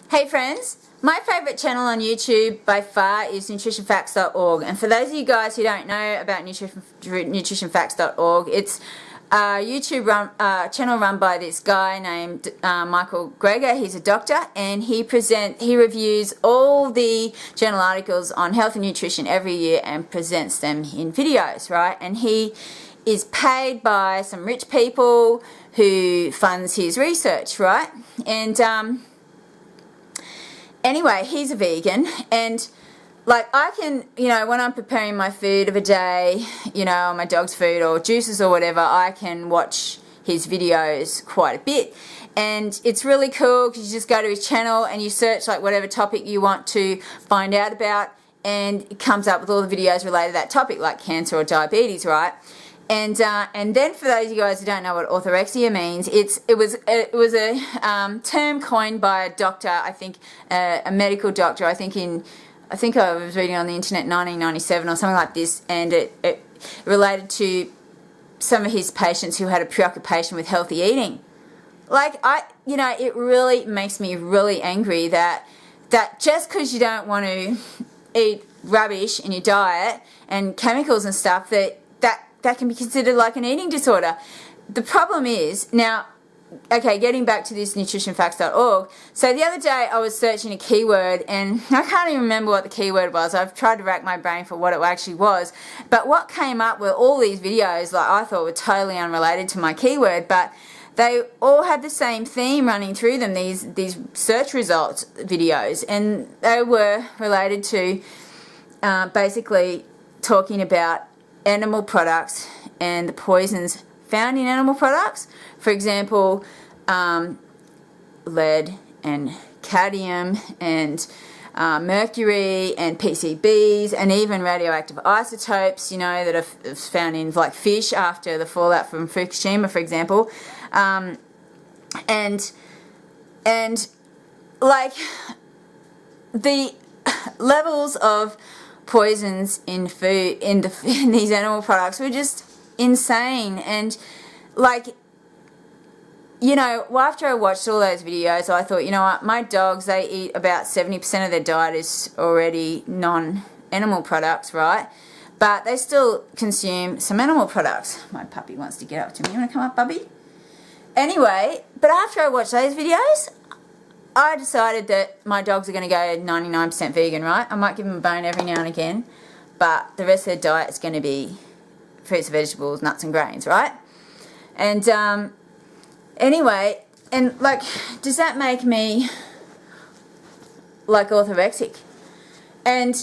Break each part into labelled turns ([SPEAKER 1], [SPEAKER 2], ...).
[SPEAKER 1] Hey friends, my favourite channel on YouTube by far is nutritionfacts.org, and for those of you guys who don't know about nutritionfacts.org, it's a YouTube channel run by this guy named Michael Greger. He's a doctor, and he reviews all the journal articles on health and nutrition every year and presents them in videos, right? And he is paid by some rich people who funds his research, right? And anyway, he's a vegan, and like I can, when I'm preparing my food of a day, my dog's food or juices or whatever, I can watch his videos quite a bit. And it's really cool because you just go to his channel and you search like whatever topic you want to find out about, and it comes up with all the videos related to that topic, like cancer or diabetes, right? And then for those of you guys who don't know what orthorexia means, it was a term coined by a doctor, I think a medical doctor, I think I was reading on the internet 1997 or something like this, and it related to some of his patients who had a preoccupation with healthy eating. Like it really makes me really angry that just because you don't want to eat rubbish in your diet and chemicals and stuff that can be considered like an eating disorder. The problem is, now, okay, getting back to this nutritionfacts.org, so the other day I was searching a keyword and I can't even remember what the keyword was. I've tried to rack my brain for what it actually was, but what came up were all these videos like I thought were totally unrelated to my keyword, but they all had the same theme running through them, these search results videos, and they were related to basically talking about animal products and the poisons found in animal products. For example, lead and cadmium and mercury and PCBs and even radioactive isotopes, that are found in like fish after the fallout from Fukushima, for example. And like the levels of poisons in food in these animal products were just insane. And like after I watched all those videos, I thought, what, my dogs, they eat about 70% of their diet is already non-animal products, right? But they still consume some animal products. My puppy wants to get up to me. You want to come up, Bubby? Anyway, but after I watched those videos, I decided that my dogs are going to go 99% vegan, right? I might give them a bone every now and again, but the rest of their diet is going to be fruits and vegetables, nuts and grains, right? And anyway, and like, does that make me like orthorexic? And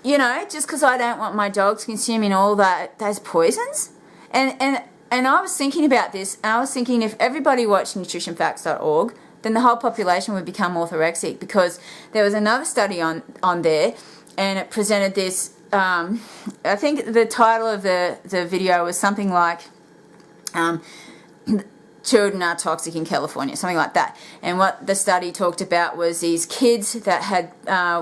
[SPEAKER 1] just because I don't want my dogs consuming all those poisons, and I was thinking about this, and I was thinking if everybody watched nutritionfacts.org, then the whole population would become orthorexic, because there was another study on there, and it presented this, I think the title of the video was something like, children are toxic in California, something like that. And what the study talked about was these kids that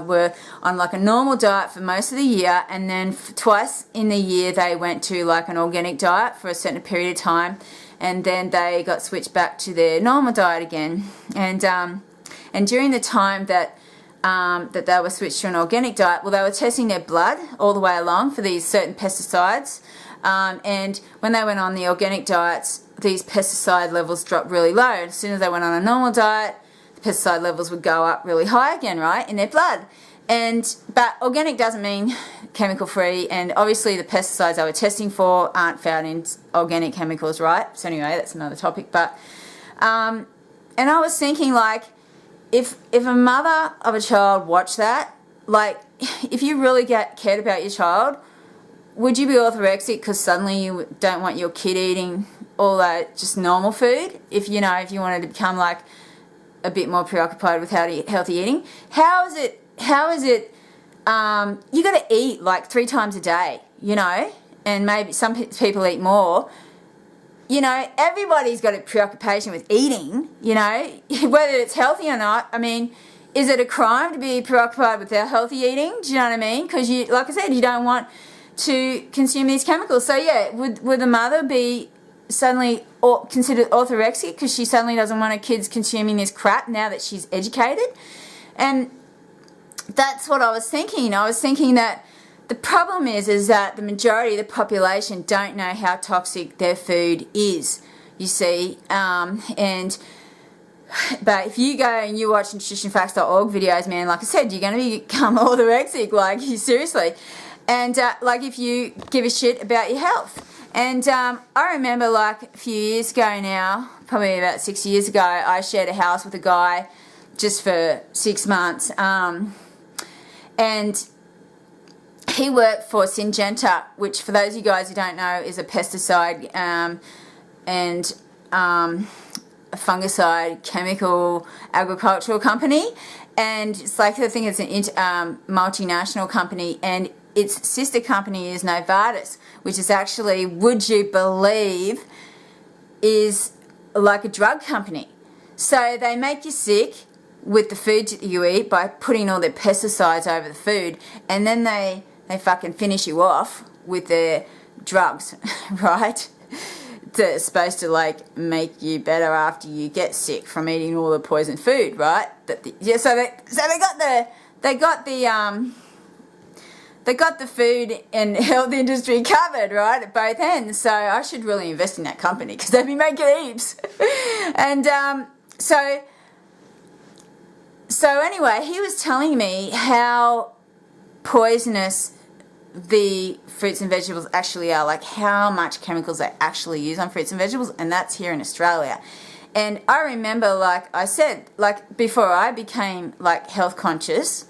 [SPEAKER 1] were on like a normal diet for most of the year, and then twice in the year they went to like an organic diet for a certain period of time, and then they got switched back to their normal diet again. And during the time that they were switched to an organic diet, well, they were testing their blood all the way along for these certain pesticides, and when they went on the organic diets, these pesticide levels dropped really low. As soon as they went on a normal diet, the pesticide levels would go up really high again, right, in their blood. But organic doesn't mean chemical free, and obviously the pesticides they were testing for aren't found in organic chemicals, right? So anyway, that's another topic. But and I was thinking, like, if a mother of a child watched that, like, if you really cared about your child, would you be orthorexic because suddenly you don't want your kid eating all that just normal food? If you wanted to become like a bit more preoccupied with healthy eating, how is it you got to eat like 3 times a day, and maybe some people eat more. Everybody's got a preoccupation with eating, whether it's healthy or not. I mean, is it a crime to be preoccupied with their healthy eating? Do you know what I mean? Because like I said, you don't want to consume these chemicals. So yeah, would the mother be suddenly considered orthorexic because she suddenly doesn't want her kids consuming this crap now that she's educated. And that's what I was thinking. I was thinking that the problem is that the majority of the population don't know how toxic their food is, you see. But if you go and you watch nutritionfacts.org videos, man, like I said, you're going to become orthorexic, like, seriously. And, like, if you give a shit about your health. And I remember, like, a few years ago now, probably about 6 years ago, I shared a house with a guy just for 6 months. And he worked for Syngenta, which, for those of you guys who don't know, is a pesticide and a fungicide chemical agricultural company. And it's like, I think it's an multinational company, and its sister company is Novartis, which is actually, would you believe, is like a drug company. So they make you sick with the food that you eat by putting all their pesticides over the food, and then they fucking finish you off with their drugs, right? It's supposed to, like, make you better after you get sick from eating all the poisoned food, right? So they got the food and health industry covered, right, at both ends. So I should really invest in that company because they'd be making heaps. And so anyway, he was telling me how poisonous the fruits and vegetables actually are, like how much chemicals they actually use on fruits and vegetables, and that's here in Australia. And I remember, like I said, like before I became like health conscious,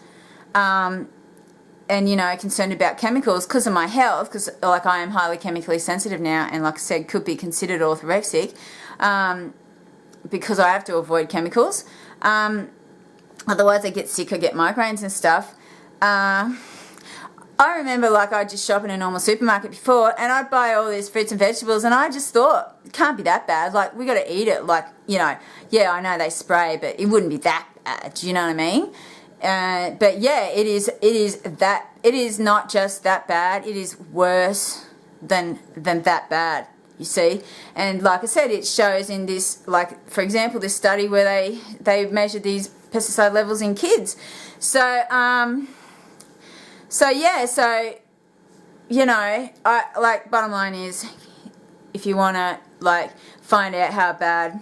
[SPEAKER 1] and you know, concerned about chemicals because of my health, because like I am highly chemically sensitive now, and like I said, could be considered orthorexic, because I have to avoid chemicals. Otherwise I get sick, I get migraines and stuff. I remember, like, I'd just shop in a normal supermarket before, and I'd buy all these fruits and vegetables, and I just thought, it can't be that bad. Like, we got to eat it. Like, you know, yeah, I know they spray, but it wouldn't be that bad. Do you know what I mean? But yeah, it is not just that bad. It is worse than that bad. You see, and like I said, it shows in this, like, for example, this study where they measured these pesticide levels in kids. So yeah, so, you know, bottom line is, if you want to, like, find out how bad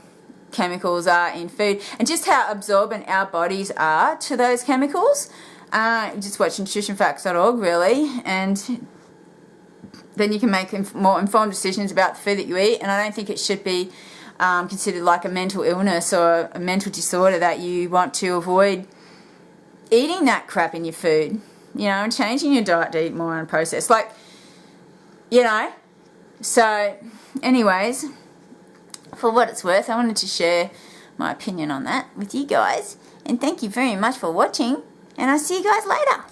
[SPEAKER 1] chemicals are in food and just how absorbent our bodies are to those chemicals, just watch nutritionfacts.org, really, and then you can make more informed decisions about the food that you eat. And I don't think it should be considered like a mental illness or a mental disorder that you want to avoid eating that crap in your food. You know, and changing your diet to eat more unprocessed. Like, you know, so anyways, for what it's worth, I wanted to share my opinion on that with you guys. And thank you very much for watching. And I'll see you guys later.